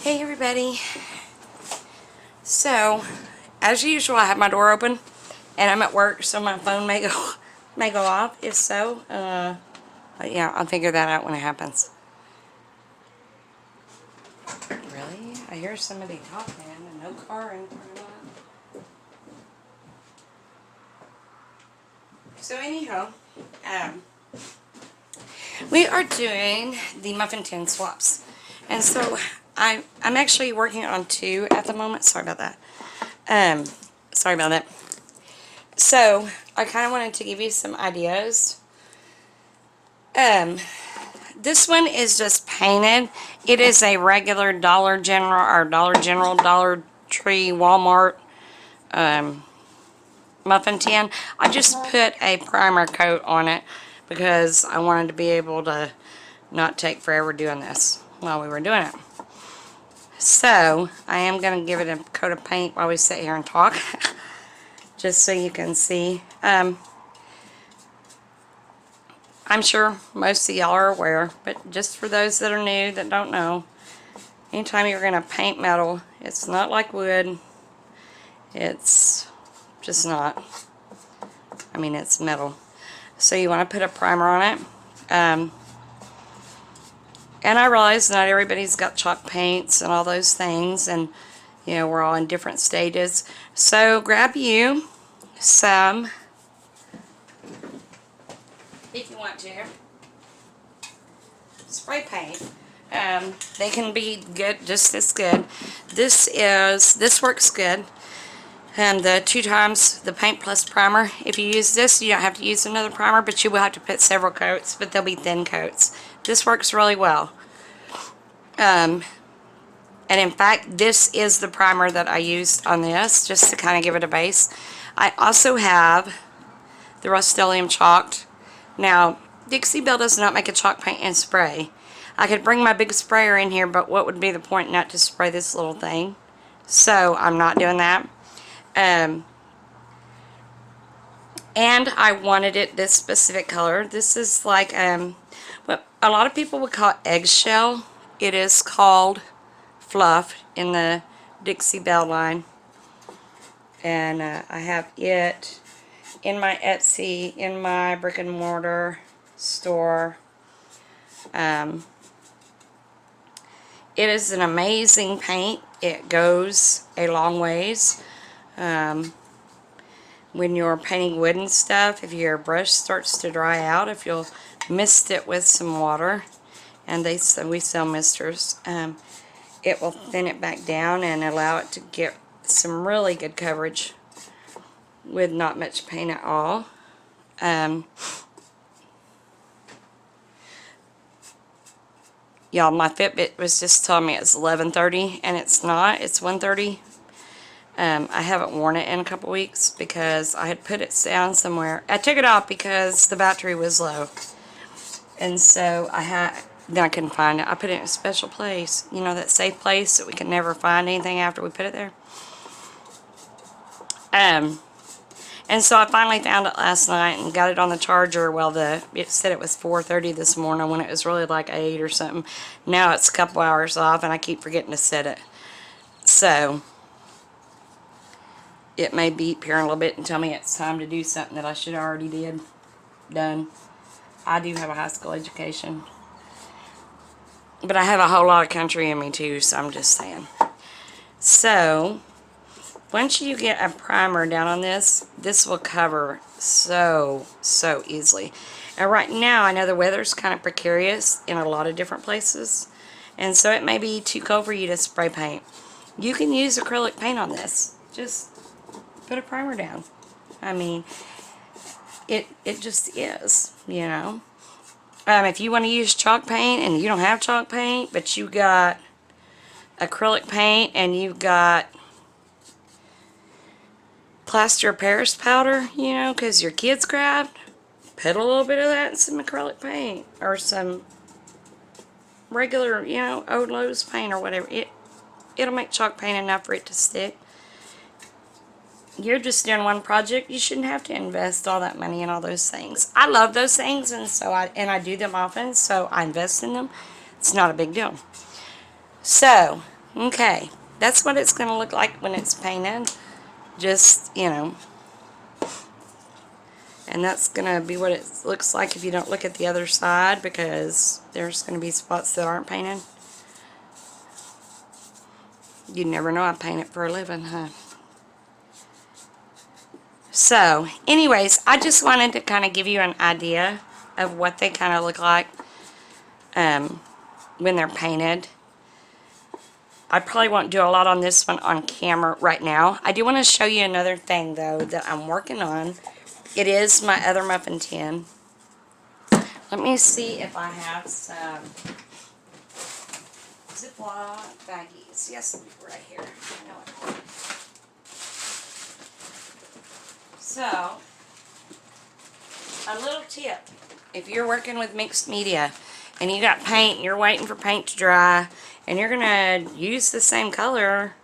Hey everybody. So, as usual, I have my door open and I'm at work, so my phone may go off. If so, yeah, I'll figure that out when it happens. Really? I hear somebody talking and no car in front of it. So anyhow, we are doing the Muffin Tin Swaps. And so I'm actually working on 2 at the moment. Sorry about that. Sorry about that. So I kind of wanted to give you some ideas. This one is just painted. It is a regular Dollar General or Dollar Tree, Walmart muffin tin. I just put a primer coat on it because I wanted to be able to not take forever doing this while we were doing it. So I am going to give it a coat of paint while we sit here and talk just so you can see. I'm sure most of y'all are aware, but just for those that are new that don't know, anytime you're going to paint metal, it's not like wood. It's just not. I mean, it's metal. So you want to put a primer on it. And I realize not everybody's got chalk paints and all those things, and you know, we're all in different stages. So grab you some, if you want to, spray paint. They can be good, just as good. This works good. And the 2 times the paint plus primer. If you use this, you don't have to use another primer, but you will have to put several coats, but they'll be thin coats. This works really well. And in fact, this is the primer that I used on this, just to kind of give it a base. I also have the Rust-Oleum chalked. Now, Dixie Belle does not make a chalk paint and spray. I could bring my big sprayer in here, but what would be the point not to spray this little thing? So, I'm not doing that. And I wanted it this specific color. This is like what a lot of people would call eggshell. It is called fluff in the Dixie Belle line. And I have it in my Etsy, in my brick and mortar store. It is an amazing paint. It goes a long ways. When you're painting wood and stuff, if your brush starts to dry out, if you'll mist it with some water, and we sell misters, it will thin it back down and allow it to get some really good coverage with not much paint at all. Y'all, my Fitbit was just telling me it's 11:30, and it's not. It's 1:30. I haven't worn it in a couple weeks because I had put it down somewhere. I took it off because the battery was low. And so then I couldn't find it. I put it in a special place. You know, that safe place that we can never find anything after we put it there. And so I finally found it last night and got it on the charger. Well, it said it was 4:30 this morning when it was really like 8 or something. Now it's a couple hours off and I keep forgetting to set it. So it may beep here in a little bit and tell me it's time to do something that I should have already done. I do have a high school education. But I have a whole lot of country in me too, so I'm just saying. So, once you get a primer down on this will cover so easily. And right now, I know the weather's kind of precarious in a lot of different places. And so it may be too cold for you to spray paint. You can use acrylic paint on this. Just put a primer down. I mean, it just is, you know. If you want to use chalk paint and you don't have chalk paint, but you got acrylic paint and you've got plaster of Paris powder, you know, because your kids craft, put a little bit of that in some acrylic paint or some regular, you know, Old Lowe's paint or whatever. It'll make chalk paint enough for it to stick. You're just doing one project. You shouldn't have to invest all that money in all those things. I love those things, and so I do them often, so I invest in them. It's not a big deal. So Okay, that's what it's going to look like when it's painted. Just, you know. And that's going to be what it looks like if you don't look at the other side, because there's going to be spots that aren't painted. You never know, I paint it for a living, huh? So, anyways, I just wanted to kind of give you an idea of what they kind of look like when they're painted. I probably won't do a lot on this one on camera right now. I do want to show you another thing, though, that I'm working on. It is my other muffin tin. Let me see if I have some Ziploc baggies. Yes, right here. I know it. So, a little tip. If you're working with mixed media and you got paint and you're waiting for paint to dry and you're going to use the same color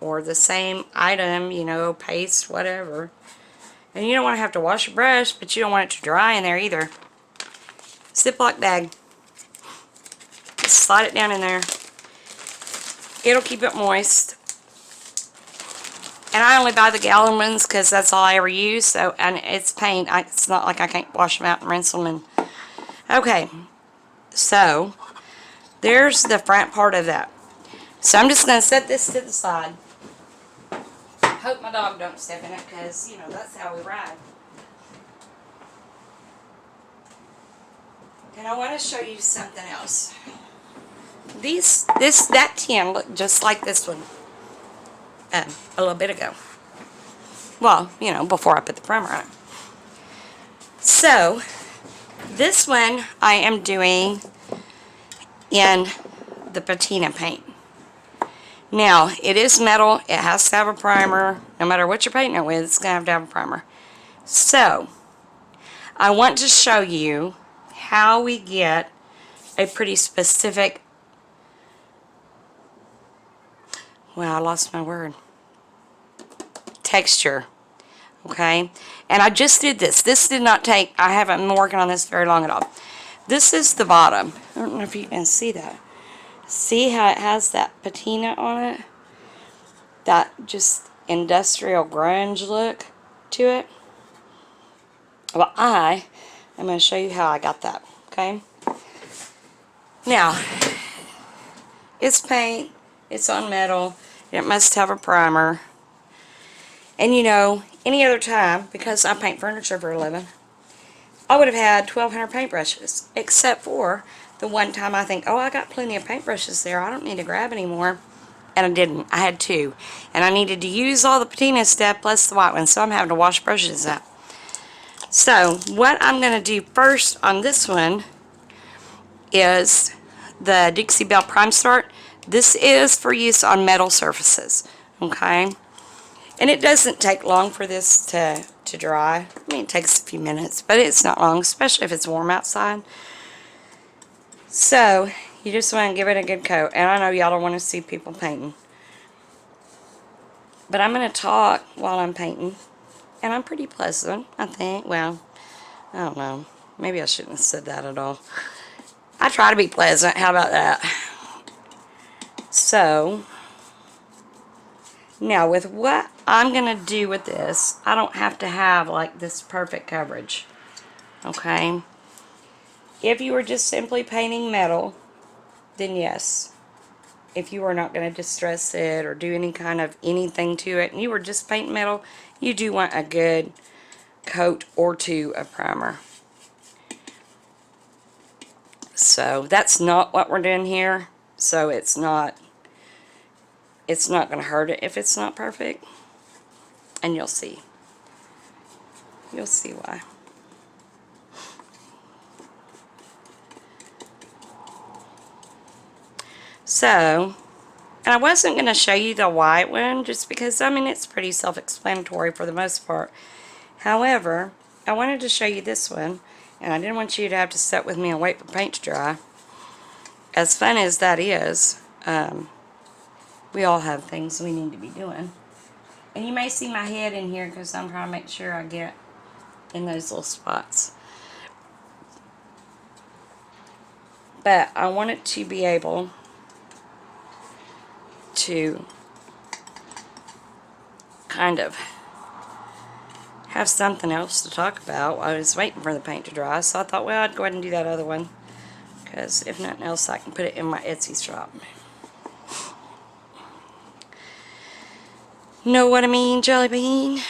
or the same item, you know, paste, whatever, and you don't want to have to wash your brush, but you don't want it to dry in there either. Ziploc bag. Just slide it down in there. It'll keep it moist. And I only buy the gallon ones because that's all I ever use. So, and it's paint. It's not like I can't wash them out and rinse them. And okay, so there's the front part of that. So I'm just going to set this to the side. Hope my dog don't step in it because, you know, that's how we ride. And I want to show you something else. That tin looked just like this one a little bit ago. Well, you know, before I put the primer on. So, this one I am doing in the patina paint. Now, it is metal. It has to have a primer. No matter what you're painting it with, it's going to have a primer. So, I want to show you how we get a pretty specific, well, I lost my word, texture. Okay, and I just did this. This did not take, I haven't been working on this very long at all. This is the bottom. I don't know if you can see that. See how it has that patina on it? That just industrial grunge look to it. Well, I'm going to show you how I got that. Okay. Now, it's paint. It's on metal. It must have a primer. And you know, any other time, because I paint furniture for a living, I would have had 1,200 paintbrushes. Except for the one time I think, oh, I got plenty of paintbrushes there. I don't need to grab any more. And I didn't. I had 2. And I needed to use all the patina stuff plus the white one. So I'm having to wash brushes out. So what I'm going to do first on this one is the Dixie Belle Prime Start. This is for use on metal surfaces. Okay. And it doesn't take long for this to dry. I mean, it takes a few minutes, but it's not long, especially if it's warm outside. So, you just want to give it a good coat. And I know y'all don't want to see people painting. But I'm going to talk while I'm painting. And I'm pretty pleasant, I think. Well, I don't know. Maybe I shouldn't have said that at all. I try to be pleasant. How about that? So, now with what I'm going to do with this, I don't have to have like this perfect coverage. Okay? If you were just simply painting metal, then yes. If you are not going to distress it or do any kind of anything to it, and you were just painting metal, you do want a good coat or 2 of primer. So that's not what we're doing here. So it's not going to hurt it if it's not perfect. And you'll see. You'll see why. So, and I wasn't going to show you the white one just because, I mean, it's pretty self-explanatory for the most part. However, I wanted to show you this one, and I didn't want you to have to sit with me and wait for paint to dry. As fun as that is, we all have things we need to be doing. And you may see my head in here because I'm trying to make sure I get in those little spots. But I want it to be able to kind of have something else to talk about while I was waiting for the paint to dry. So I thought, well, I'd go ahead and do that other one, because if nothing else, I can put it in my Etsy shop. Know what I mean, Jelly Bean?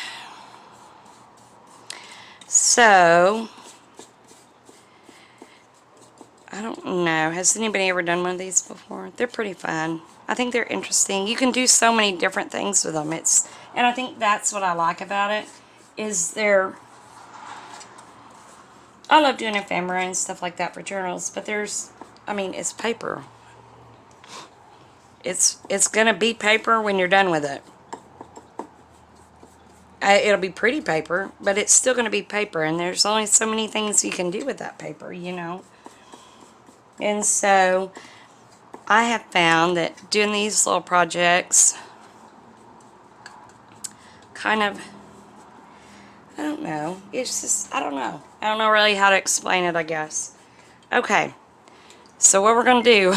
So, I don't know. Has anybody ever done one of these before? They're pretty fun. I think they're interesting. You can do so many different things with them. And I think that's what I like about it, is I love doing ephemera and stuff like that for journals, but it's paper. It's gonna be paper when you're done with it. It'll be pretty paper, but it's still gonna be paper, and there's only so many things you can do with that paper, you know. And so I have found that doing these little projects kind of, I don't know. It's just, I don't know. I don't know really how to explain it, I guess. Okay. So what we're going to do,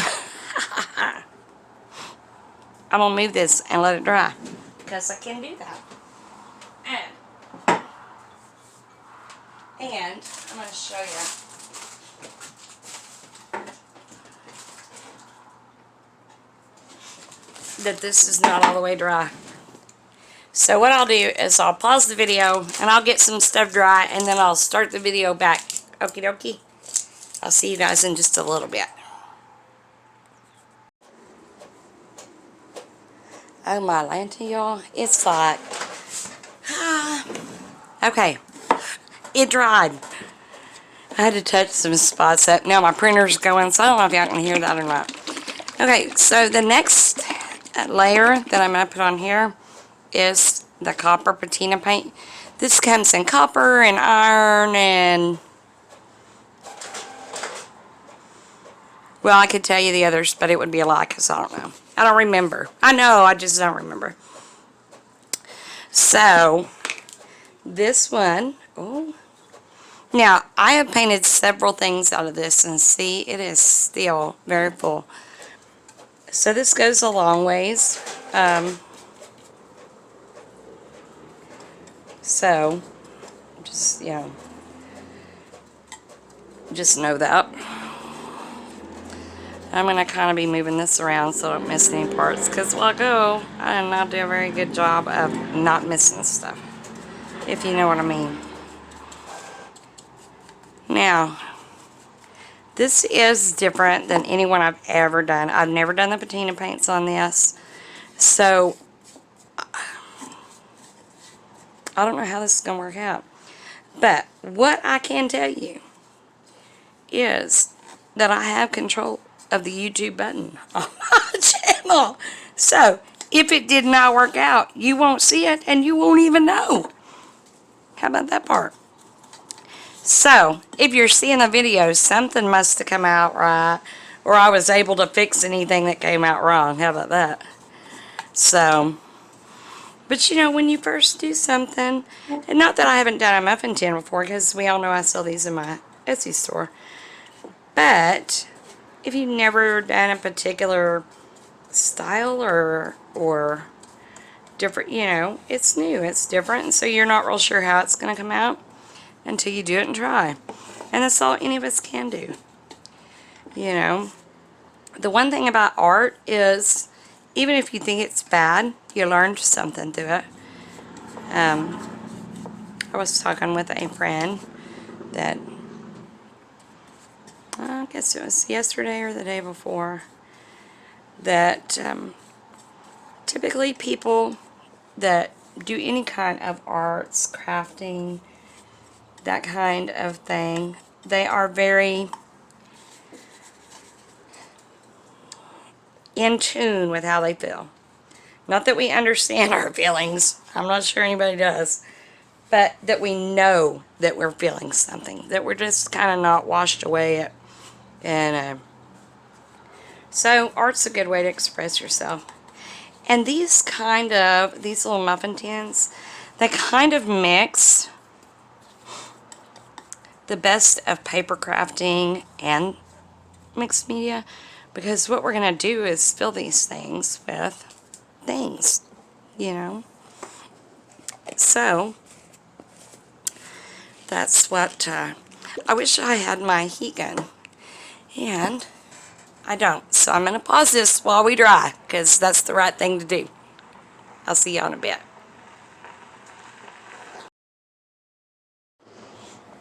I'm going to move this and let it dry, because I can do that. And I'm going to show you. That this is not all the way dry. So what I'll do is I'll pause the video and I'll get some stuff dry, and then I'll start the video back. Okie dokie. I'll see you guys in just a little bit. Oh my Lanta, y'all. It's like, okay. It dried. I had to touch some spots up. Now my printer's going, so I don't know if y'all can hear that or not. Okay, so the next layer that I'm going to put on here is the copper patina paint. This comes in copper and iron and, well, I could tell you the others, but it would be a lie because I don't know. I don't remember. I know, I just don't remember. So, this one, oh. Now, I have painted several things out of this, and see, it is still very full. So this goes a long ways. So, just, you know, just know that. I'm going to kind of be moving this around so I don't miss any parts, because while I go, I did not do a very good job of not missing stuff, if you know what I mean. Now, this is different than any one I've ever done. I've never done the patina paints on this, so I don't know how this is going to work out. But what I can tell you is that I have control of the YouTube button on my channel. So, if it did not work out, you won't see it and you won't even know. How about that part? So, if you're seeing the video, something must have come out right, or I was able to fix anything that came out wrong. How about that? So, but you know, when you first do something, and not that I haven't done a muffin tin before, because we all know I sell these in my Etsy store, but if you've never done a particular style or different, you know, it's new, it's different, and so you're not real sure how it's going to come out until you do it and try. And that's all any of us can do. You know, the one thing about art is, even if you think it's bad, you learned something through it. I was talking with a friend that, I guess it was yesterday or the day before, that typically people that do any kind of arts, crafting, that kind of thing, they are very in tune with how they feel. Not that we understand our feelings, I'm not sure anybody does, but that we know that we're feeling something, that we're just kind of not washed away. And so art's a good way to express yourself. And these little muffin tins, they kind of mix the best of paper crafting and mixed media, because what we're going to do is fill these things with things, you know. So that's what I wish I had my heat gun, and I don't. So I'm going to pause this while we dry, because that's the right thing to do. I'll see y'all in a bit.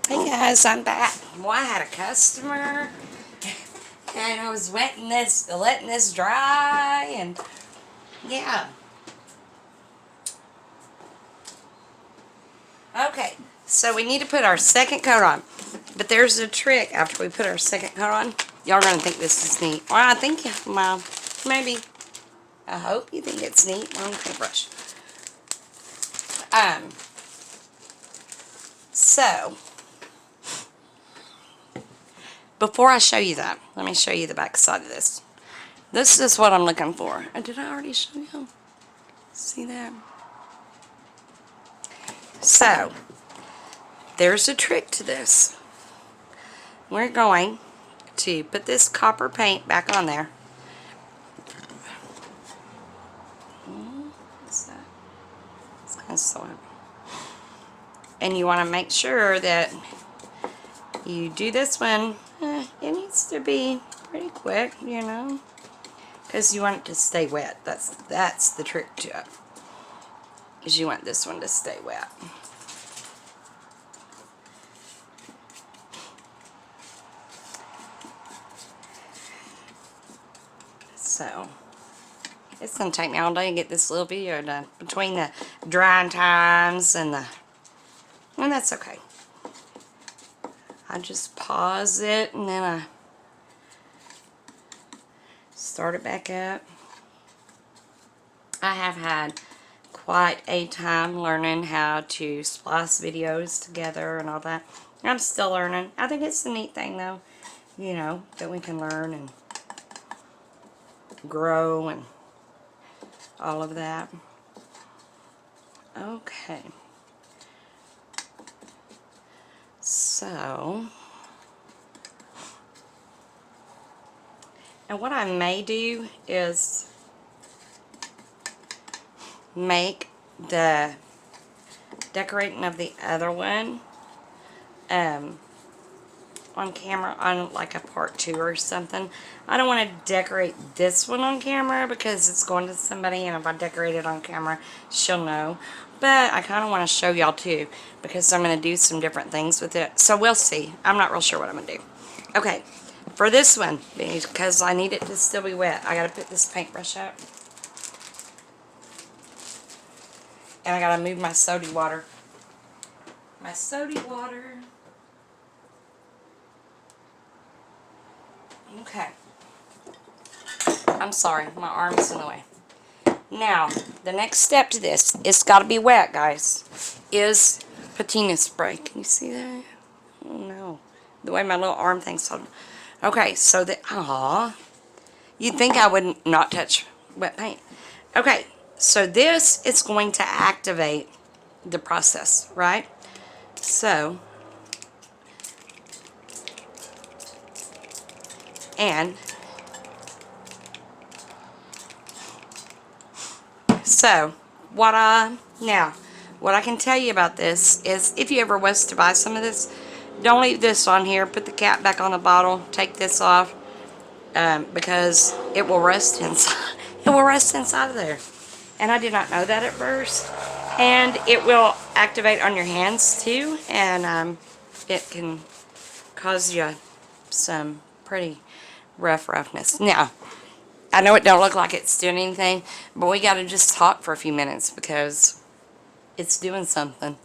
Hey guys, I'm back. Well, I had a customer, and I was letting this dry, and yeah. Okay, so we need to put our second coat on. But there's a trick after we put our second coat on. Y'all are going to think this is neat. Well, I think, well, maybe. I hope you think it's neat. Long paintbrush. So, before I show you that, let me show you the back side of this. This is what I'm looking for. Did I already show you? See that? So, there's a trick to this. We're going to put this copper paint back on there. What's that? It's kind of soft. And you want to make sure that you do this one. It needs to be pretty quick, you know, because you want it to stay wet. That's the trick to it. Is you want this one to stay wet. So, it's going to take me all day to get this little video done. Between the drying times and that's okay. I just pause it and then I start it back up. I have had quite a time learning how to splice videos together and all that. I'm still learning. I think it's a neat thing though, you know, that we can learn and grow and all of that. Okay. So, and what I may do is make the decorating of the other one on camera on like a part 2 or something. I don't want to decorate this one on camera because it's going to somebody, and if I decorate it on camera, she'll know. But I kind of want to show y'all too, because I'm going to do some different things with it. So we'll see. I'm not real sure what I'm going to do. Okay, for this one, because I need it to still be wet, I got to put this paintbrush up. And I got to move my soda water. My soda water. Okay. I'm sorry, my arm's in the way. Now, the next step to this, it's got to be wet, guys, is Patina Spray. Can you see that? Oh, no. The way my little arm thing's holding. Okay, so you'd think I would not touch wet paint. Okay, so this is going to activate the process, right? So, and so what I can tell you about this is, if you ever was to buy some of this, don't leave this on here. Put the cap back on the bottle. Take this off because it will rust inside. It will rust inside of there. And I did not know that at first. And it will activate on your hands too, and it can cause you some pretty roughness. Now, I know it don't look like it's doing anything, but we got to just talk for a few minutes because it's doing something.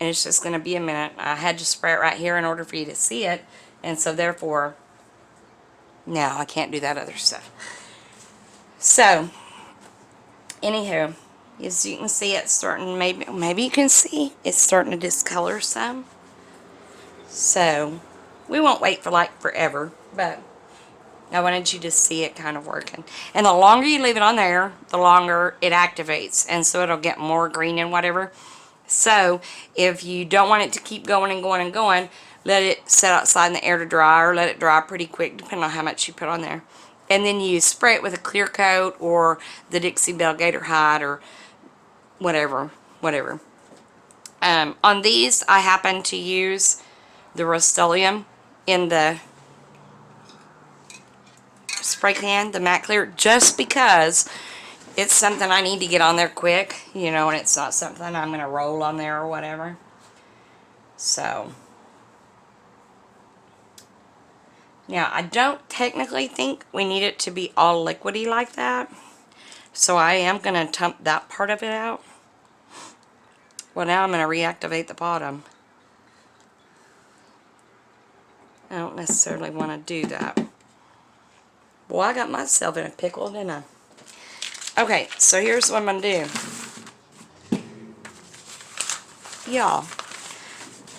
And it's just going to be a minute. I had to spray it right here in order for you to see it, and so therefore, now I can't do that other stuff. So, anywho, as you can see, it's starting, maybe you can see, it's starting to discolor some. So, we won't wait for like forever, but I wanted you to see it kind of working. And the longer you leave it on there, the longer it activates. And so it'll get more green and whatever. So if you don't want it to keep going and going and going, let it set outside in the air to dry, or let it dry pretty quick, depending on how much you put on there. and then you spray it with a clear coat or the Dixie Belle Gator Hide or whatever. On these, I happen to use the Rust-Oleum in the spray can, the matte clear, just because it's something I need to get on there quick, you know, and it's not something I'm going to roll on there or whatever. So, now, I don't technically think we need it to be all liquidy like that, so I am going to dump that part of it out. Well, now I'm going to reactivate the bottom. I don't necessarily want to do that. Well, I got myself in a pickle, didn't I? Okay, so here's what I'm going to do. Y'all,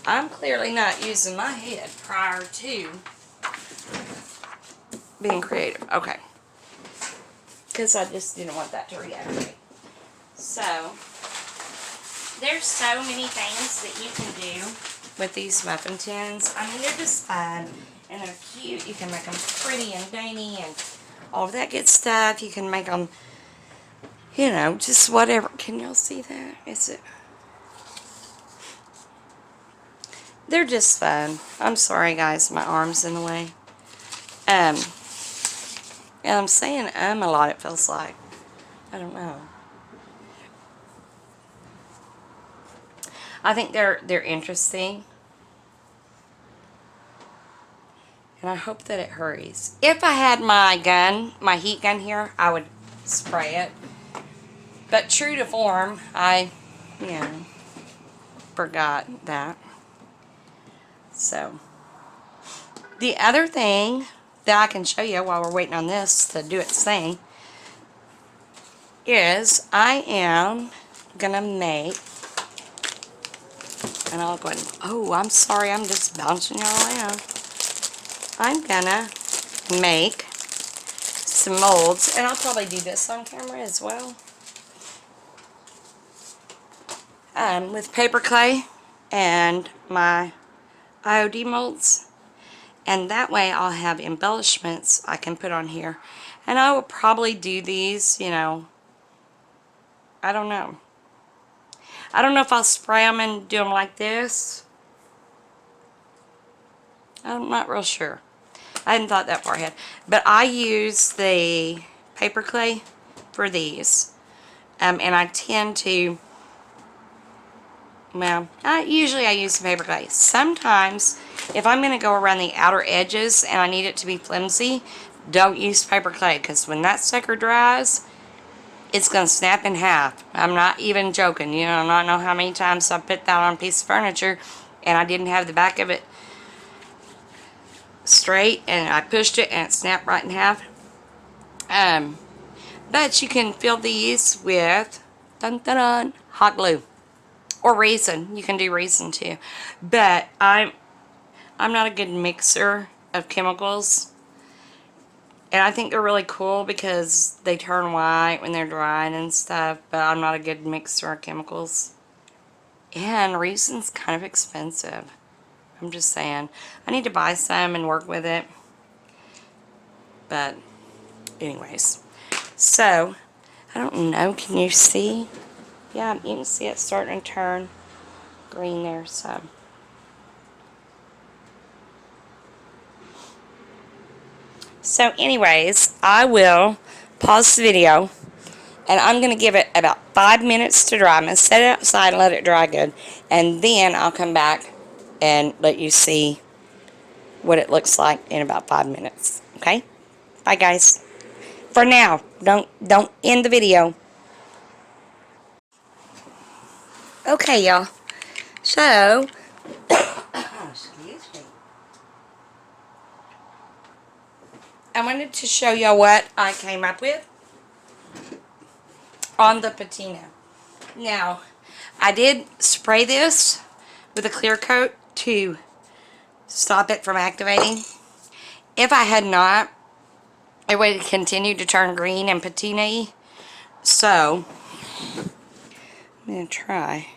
I'm clearly not using my head prior to being creative. Okay. Because I just didn't want that to reactivate. So, there's so many things that you can do with these muffin tins. I mean, they're just fun and they're cute. You can make them pretty and dainty and all of that good stuff. You can make them, you know, just whatever. Can y'all see that? Is it? They're just fun. I'm sorry, guys. My arm's in the way. And I'm saying a lot, it feels like. I don't know. I think they're interesting. And I hope that it hurries. If I had my gun, my heat gun here, I would spray it. But true to form, I, you know, forgot that. So, the other thing that I can show you while we're waiting on this to do its thing is I am gonna make, and I'll go ahead and, oh, I'm sorry, I'm just bouncing y'all around. I'm gonna make some molds, and I'll probably do this on camera as well, with paper clay and my IOD molds, and that way I'll have embellishments I can put on here. And I will probably do these, you know, I don't know. I don't know if I'll spray them and do them like this. I'm not real sure. I hadn't thought that far ahead. But I use the paper clay for these. And I tend to, well, usually I use the paper clay. Sometimes, if I'm going to go around the outer edges and I need it to be flimsy, don't use paper clay. Because when that sucker dries, it's going to snap in half. I'm not even joking. You know, I don't know how many times I put that on a piece of furniture and I didn't have the back of it straight and I pushed it and it snapped right in half. But you can fill these with hot glue or resin. You can do resin too. But I'm not a good mixer of chemicals. And I think they're really cool because they turn white when they're dried and stuff, but I'm not a good mixer of chemicals. And resin's kind of expensive. I'm just saying. I need to buy some and work with it. But, anyways. So, I don't know. Can you see? Yeah, you can see it starting to turn green there, so. So, anyways, I will pause the video. And I'm going to give it about 5 minutes to dry. I'm going to set it outside and let it dry good. And then I'll come back and let you see what it looks like in about 5 minutes. Okay? Bye, guys. For now. Don't end the video. Okay, y'all. So, excuse me. I wanted to show y'all what I came up with on the patina. Now, I did spray this with a clear coat to stop it from activating. If I had not, it would continue to turn green and patina-y. So, I'm going to try.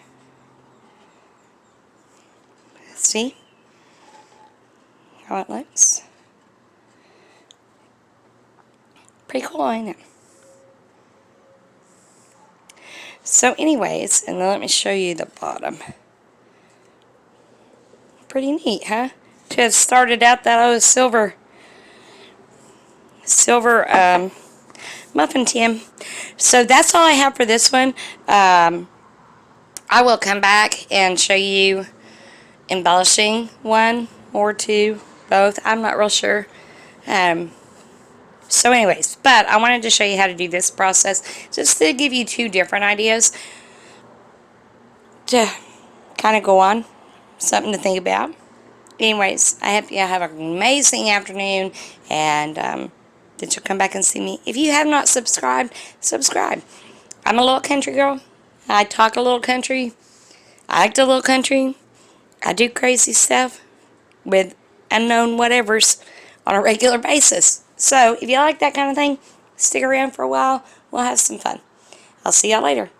See how it looks? Pretty cool, ain't it? So anyways, and then let me show you the bottom. Pretty neat, huh? To have started out that old silver muffin tin. So that's all I have for this one. I will come back and show you embellishing one or two, both. I'm not real sure. So anyways, but I wanted to show you how to do this process just to give you two different ideas to kind of go on. Something to think about. Anyways, I hope you have an amazing afternoon, and that you'll come back and see me. If you have not subscribed, subscribe. I'm a little country girl. I talk a little country. I act a little country. I do crazy stuff with unknown whatevers on a regular basis. So, if you like that kind of thing, stick around for a while. We'll have some fun. I'll see y'all later.